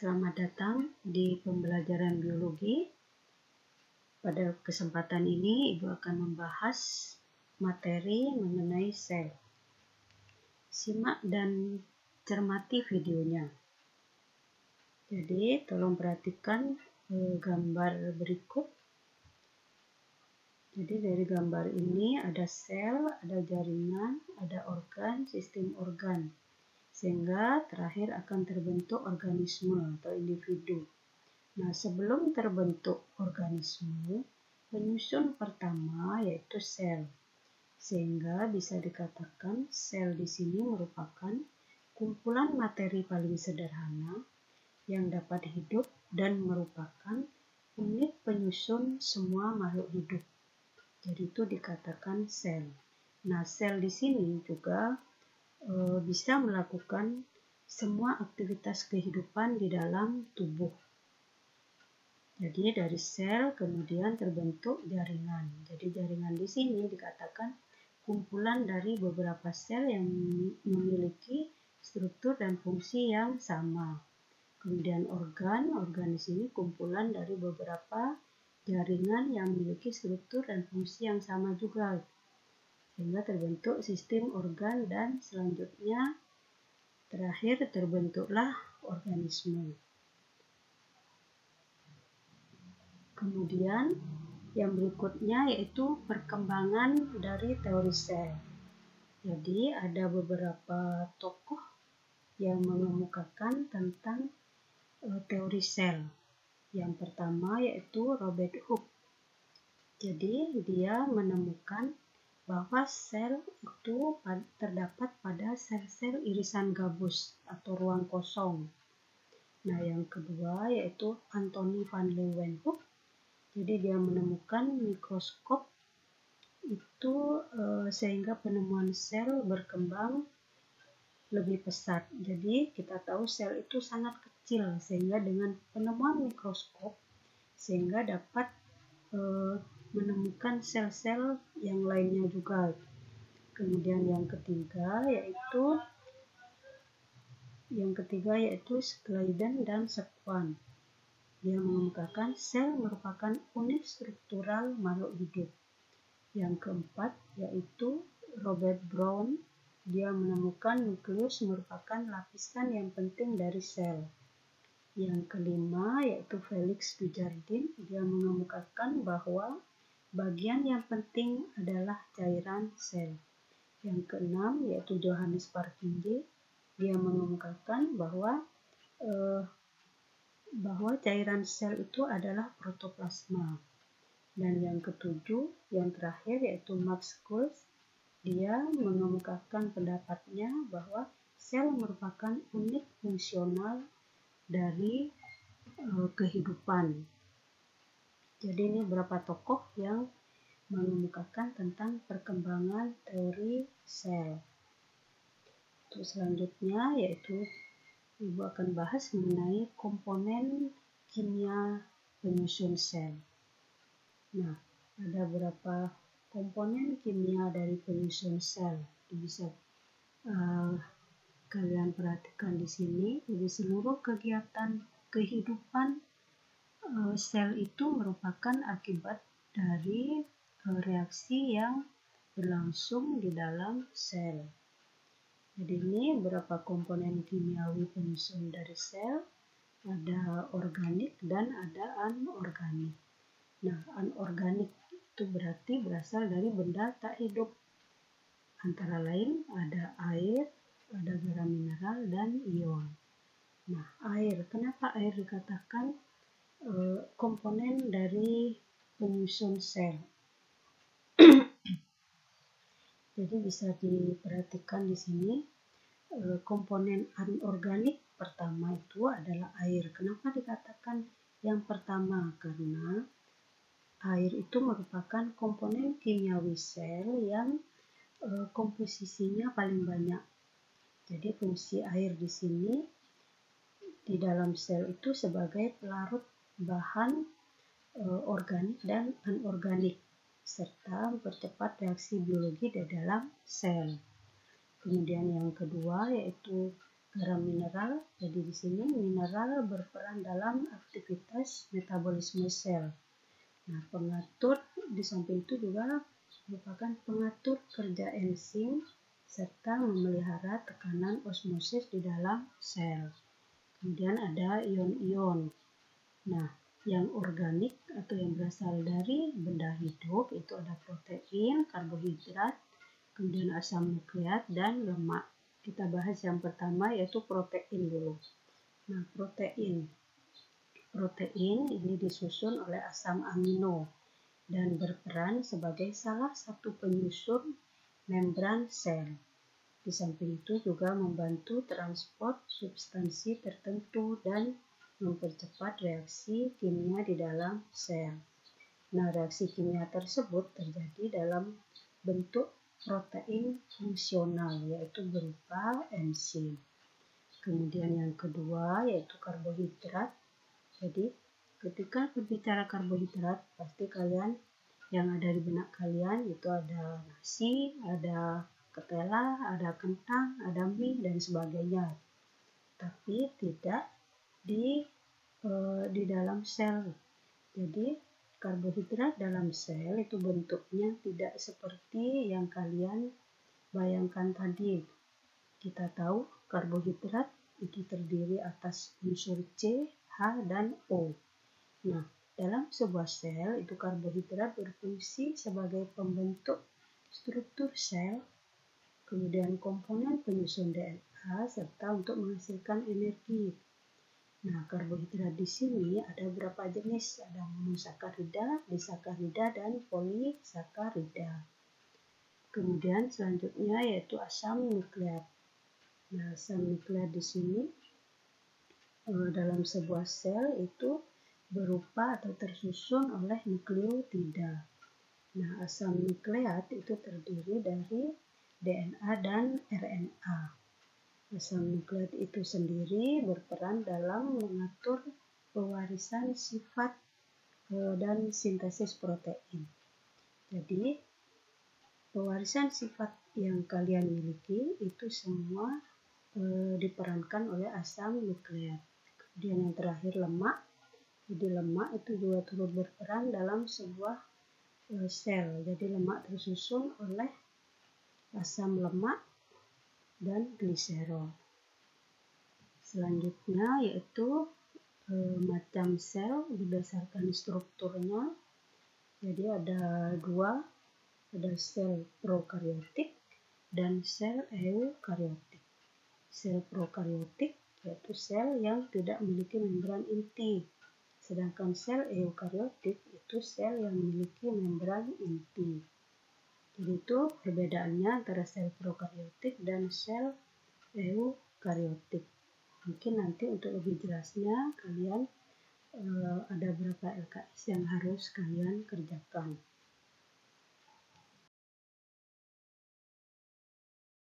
Selamat datang di pembelajaran biologi. Pada kesempatan ini, Ibu akan membahas materi mengenai sel. Simak dan cermati videonya. Jadi, tolong perhatikan gambar berikut. Jadi, dari gambar ini ada sel, ada jaringan, ada organ, sistem organ. Sehingga terakhir akan terbentuk organisme atau individu. Nah, sebelum terbentuk organisme, penyusun pertama yaitu sel. Sehingga bisa dikatakan sel di sini merupakan kumpulan materi paling sederhana yang dapat hidup dan merupakan unit penyusun semua makhluk hidup. Jadi itu dikatakan sel. Nah, sel di sini juga bisa melakukan semua aktivitas kehidupan di dalam tubuh. Jadi dari sel kemudian terbentuk jaringan. Jadi jaringan di sini dikatakan kumpulan dari beberapa sel yang memiliki struktur dan fungsi yang sama. Kemudian organ di sini kumpulan dari beberapa jaringan yang memiliki struktur dan fungsi yang sama juga. Sehingga terbentuk sistem organ dan selanjutnya terakhir terbentuklah organisme. Kemudian yang berikutnya yaitu perkembangan dari teori sel. Jadi ada beberapa tokoh yang mengemukakan tentang teori sel. Yang pertama yaitu Robert Hooke. Jadi dia menemukan bahwa sel itu terdapat pada sel-sel irisan gabus atau ruang kosong. Nah, yang kedua yaitu Antony van Leeuwenhoek. Jadi dia menemukan mikroskop itu sehingga penemuan sel berkembang lebih pesat. Jadi kita tahu sel itu sangat kecil sehingga dengan penemuan mikroskop sehingga dapat menemukan sel-sel yang lainnya juga. Kemudian yang ketiga yaitu Schleiden dan Schwann. Dia mengemukakan sel merupakan unit struktural makhluk hidup. Yang keempat yaitu Robert Brown. Dia menemukan nukleus merupakan lapisan yang penting dari sel. Yang kelima yaitu Felix Dujardin. Dia mengemukakan bahwa bagian yang penting adalah cairan sel. Yang keenam yaitu Johannes Parkinge. Dia mengemukakan bahwa cairan sel itu adalah protoplasma. Dan yang ketujuh, yang terakhir yaitu Max Schultz. Dia mengemukakan pendapatnya bahwa sel merupakan unit fungsional dari kehidupan. Jadi ini beberapa tokoh yang mengemukakan tentang perkembangan teori sel. Terus selanjutnya yaitu Ibu akan bahas mengenai komponen kimia penyusun sel. Nah, ada beberapa komponen kimia dari penyusun sel. Bisa kalian perhatikan di sini. Jadi seluruh kegiatan kehidupan sel itu merupakan akibat dari reaksi yang berlangsung di dalam sel. Jadi ini beberapa komponen kimiawi penyusun dari sel, ada organik dan ada anorganik. Nah, anorganik itu berarti berasal dari benda tak hidup. Antara lain ada air, ada garam mineral dan ion. Nah, air, kenapa air dikatakan komponen dari penyusun sel? Jadi bisa diperhatikan di sini komponen anorganik pertama itu adalah air. Kenapa dikatakan yang pertama? Karena air itu merupakan komponen kimiawi sel yang komposisinya paling banyak. Jadi fungsi air di sini di dalam sel itu sebagai pelarut bahan organik dan anorganik serta mempercepat reaksi biologi di dalam sel. Kemudian yang kedua yaitu garam mineral. Jadi di sini mineral berperan dalam aktivitas metabolisme sel. Nah, pengatur di samping itu juga merupakan pengatur kerja enzim serta memelihara tekanan osmosis di dalam sel. Kemudian ada ion-ion. Nah, yang organik atau yang berasal dari benda hidup itu ada protein, karbohidrat, kemudian asam nukleat, dan lemak. Kita bahas yang pertama yaitu protein dulu. Nah, protein ini disusun oleh asam amino dan berperan sebagai salah satu penyusun membran sel. Di samping itu juga membantu transport substansi tertentu dan mempercepat reaksi kimia di dalam sel. Nah, reaksi kimia tersebut terjadi dalam bentuk protein fungsional, yaitu berupa enzim. Kemudian yang kedua yaitu karbohidrat. Jadi, ketika berbicara karbohidrat, pasti kalian yang ada di benak kalian itu ada nasi, ada ketela, ada kentang, ada mie, dan sebagainya. Tapi tidak di dalam sel. Jadi, karbohidrat dalam sel itu bentuknya tidak seperti yang kalian bayangkan tadi. Kita tahu karbohidrat itu terdiri atas unsur C, H, dan O. Nah, dalam sebuah sel itu karbohidrat berfungsi sebagai pembentuk struktur sel, kemudian komponen penyusun DNA, serta untuk menghasilkan energi. Nah, karbohidrat di sini ada beberapa jenis, ada monosakarida, disakarida, dan polisakarida. Kemudian selanjutnya yaitu asam nukleat. Nah, asam nukleat di sini dalam sebuah sel itu berupa atau tersusun oleh nukleotida. Nah, asam nukleat itu terdiri dari DNA dan RNA. Asam nukleat itu sendiri berperan dalam mengatur pewarisan sifat dan sintesis protein. Jadi, pewarisan sifat yang kalian miliki itu semua diperankan oleh asam nukleat. Kemudian yang terakhir lemak. Jadi lemak itu juga turut berperan dalam sebuah sel. Jadi lemak tersusun oleh asam lemak dan gliserol. Selanjutnya yaitu macam sel berdasarkan strukturnya. Jadi ada dua, ada sel prokaryotik dan sel eukaryotik. Sel prokaryotik yaitu sel yang tidak memiliki membran inti. Sedangkan sel eukaryotik itu sel yang memiliki membran inti. Jadi itu perbedaannya antara sel prokaryotik dan sel eukaryotik. Mungkin nanti untuk lebih jelasnya kalian ada beberapa LKS yang harus kalian kerjakan.